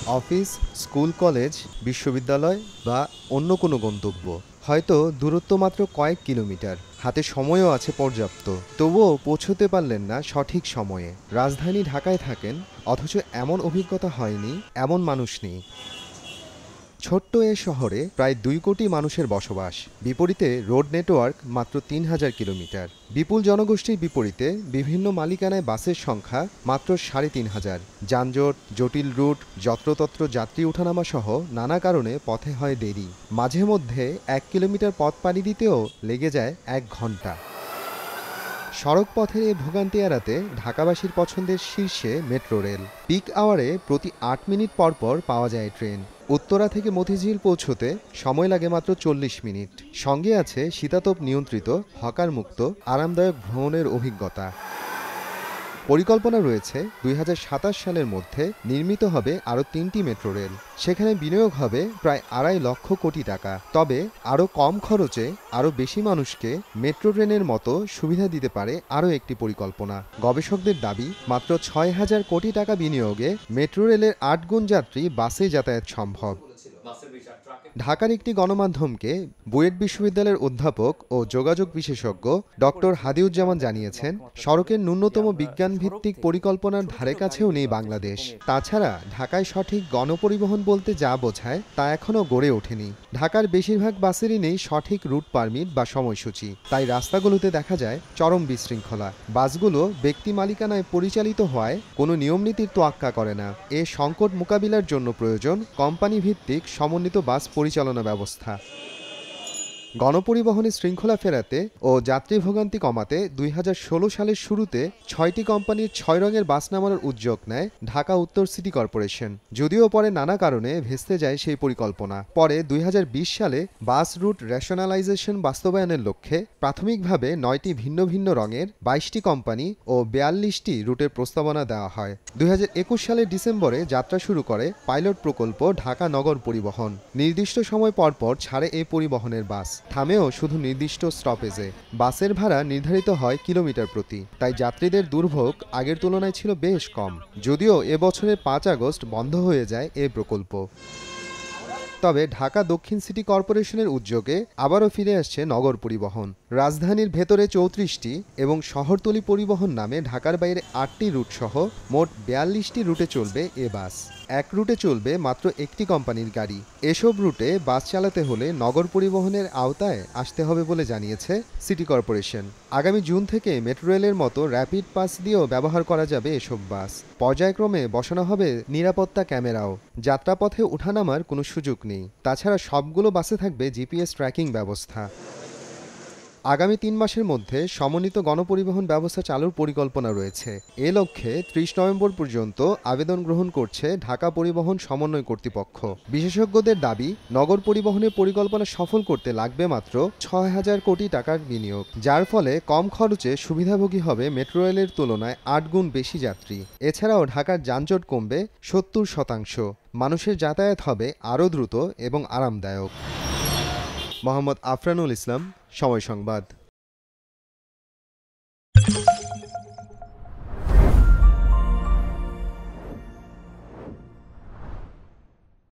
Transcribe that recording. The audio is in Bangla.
অফিস, স্কুল, কলেজ, বিশ্ববিদ্যালয় বা অন্য কোনো গন্তব্য। হয়তো দূরত্ব মাত্র কয়েক কিলোমিটার, হাতে সময়ও আছে পর্যাপ্ত, তবুও পৌঁছতে পারলেন না সঠিক সময়ে। রাজধানী ঢাকায় থাকেন, অথচ এমন অভিজ্ঞতা হয়নি, এমন মানুষ নেই। ছোট্ট এ শহরে প্রায় ২ কোটি মানুষের বসবাস, বিপরীতে রোড নেটওয়ার্ক মাত্র ৩,০০০ কিলোমিটার। বিপুল জনগোষ্ঠীর বিপরীতে বিভিন্ন মালিকানায় বাসের সংখ্যা মাত্র ৩,৫০০। যানজট, জটিল রুট, যত্রতত্র যাত্রী ওঠানামা সহ নানা কারণে পথে হয় দেরি। মাঝে মধ্যে ১ কিলোমিটার পথ পাড়ি দিতেও লেগে যায় ১ ঘন্টা। সড়ক পথের এ ভোগান্তি এড়াতে ঢাকাবাসীর পছন্দের শীর্ষে মেট্রো রেল। পিক আওয়ারে প্রতি ৮ মিনিট পর পর পাওয়া যায় ট্রেন। উত্তরা থেকে মতিঝিল পৌঁছতে সময় লাগে মাত্র ৪০ মিনিট। সঙ্গে আছে শীতাতপ নিয়ন্ত্রিত, হকারমুক্ত, আরামদায়ক ভ্রমণের অভিজ্ঞতা। পরিকল্পনা রয়েছে ২০২৭ সালের মধ্যে নির্মিত হবে আরও ৩টি মেট্রো রেল। সেখানে বিনিয়োগ হবে প্রায় ২.৫ কোটি টাকা। তবে আরও কম খরচে আরও বেশি মানুষকে মেট্রো ট্রেনের মতো সুবিধা দিতে পারে আরও একটি পরিকল্পনা। গবেষকদের দাবি, মাত্র ৬,০০০ কোটি টাকা বিনিয়োগে মেট্রো রেলের ৮ গুণ যাত্রী বাসে যাতায়াত সম্ভব। ঢাকার একটি গণমাধ্যমকে বুয়েট বিশ্ববিদ্যালয়ের অধ্যাপক ও যোগাযোগ বিশেষজ্ঞ ডক্টর হাদিউজ্জামান জানিয়েছেন, সড়কের ন্যূনতম বিজ্ঞানভিত্তিক পরিকল্পনার ধারে কাছেও নেই বাংলাদেশ। তাছাড়া ঢাকায় সঠিক গণপরিবহন বলতে যা বোঝায় তা এখনও গড়ে ওঠেনি। ঢাকার বেশিরভাগ বাসেরই নেই সঠিক রুট পারমিট বা সময়সূচি। তাই রাস্তাগুলোতে দেখা যায় চরম বিশৃঙ্খলা। বাসগুলো ব্যক্তি মালিকানায় পরিচালিত হওয়ায় কোনো নিয়মনীতির তোয়াক্কা করে না। এ সংকট মোকাবিলার জন্য প্রয়োজন কোম্পানি ভিত্তিক সমন্বিত বাস পরিচালনা ব্যবস্থা। গণপরিবহনে শৃঙ্খলা ফেরাতে ও যাত্রী ভোগান্তি কমাতে ২০১৬ সালের শুরুতে ৬টি কোম্পানির ৬ রঙের বাস নামানোর উদ্যোগ নেয় ঢাকা উত্তর সিটি কর্পোরেশন। যদিও পরে নানা কারণে ভেস্তে যায় সেই পরিকল্পনা। পরে ২০২০ সালে বাস রুট রেশনালাইজেশন বাস্তবায়নের লক্ষ্যে প্রাথমিকভাবে ৯টি ভিন্ন ভিন্ন রঙের ২২টি কোম্পানি ও ৪২টি রুটের প্রস্তাবনা দেওয়া হয়। ২০২১ সালের ডিসেম্বরে যাত্রা শুরু করে পাইলট প্রকল্প ঢাকা নগর পরিবহন। নির্দিষ্ট সময় পরপর ছাড়ে এই পরিবহনের বাস, থামেও শুধু নির্দিষ্ট স্টপেজে। বাসের ভাড়া নির্ধারিত হয় কিলোমিটার প্রতি। তাই যাত্রীদের দুর্ভোগ আগের তুলনায় ছিল বেশ কম। যদিও এবছরের ৫ আগস্ট বন্ধ হয়ে যায় এ প্রকল্প। তবে ঢাকা দক্ষিণ সিটি কর্পোরেশনের উদ্যোগে আবারও ফিরে আসছে নগর পরিবহন। রাজধানীর ভেতরে ৩৪টি এবং শহরতলি পরিবহন নামে ঢাকার বাইরে ৮টি রুট সহ মোট ৪২টি রুটে চলবে এ বাস। এক রুটে চলবে মাত্র একটি কোম্পানির গাড়ি। এসব রুটে বাস চালাতে হলে নগর পরিবহনের আওতায় আসতে হবে বলে জানিয়েছে সিটি কর্পোরেশন। আগামী জুন থেকে মেট্রো রেলের মতো র্যাপিড পাস দিয়েও ব্যবহার করা যাবে এসব বাস। পর্যায়ক্রমে বসানো হবে নিরাপত্তা ক্যামেরাও। যাত্রাপথে ওঠানামার কোনো সুযোগ নেই। তাছাড়া সবগুলো বাসে থাকবে জিপিএস ট্র্যাকিং ব্যবস্থা। আগামী ৩ মাসের মধ্যে সমন্বিত গণপরিবহন ব্যবস্থা চালুর পরিকল্পনা রয়েছে। এ লক্ষ্যে ৩০ নভেম্বর পর্যন্ত আবেদন গ্রহণ করছে ঢাকা পরিবহন সমন্বয় কর্তৃপক্ষ। বিশেষজ্ঞদের দাবি, নগর পরিবহনের পরিকল্পনা সফল করতে লাগবে মাত্র ৬,০০০ কোটি টাকার বিনিয়োগ, যার ফলে কম খরচে সুবিধাভোগী হবে মেট্রো রেলের তুলনায় ৮ গুণ বেশি যাত্রী। এছাড়াও ঢাকার যানজট কমবে ৭০%। মানুষের যাতায়াত হবে আরও দ্রুত এবং আরামদায়ক। মোহাম্মদ আফরানুল ইসলাম, সময় সংবাদ।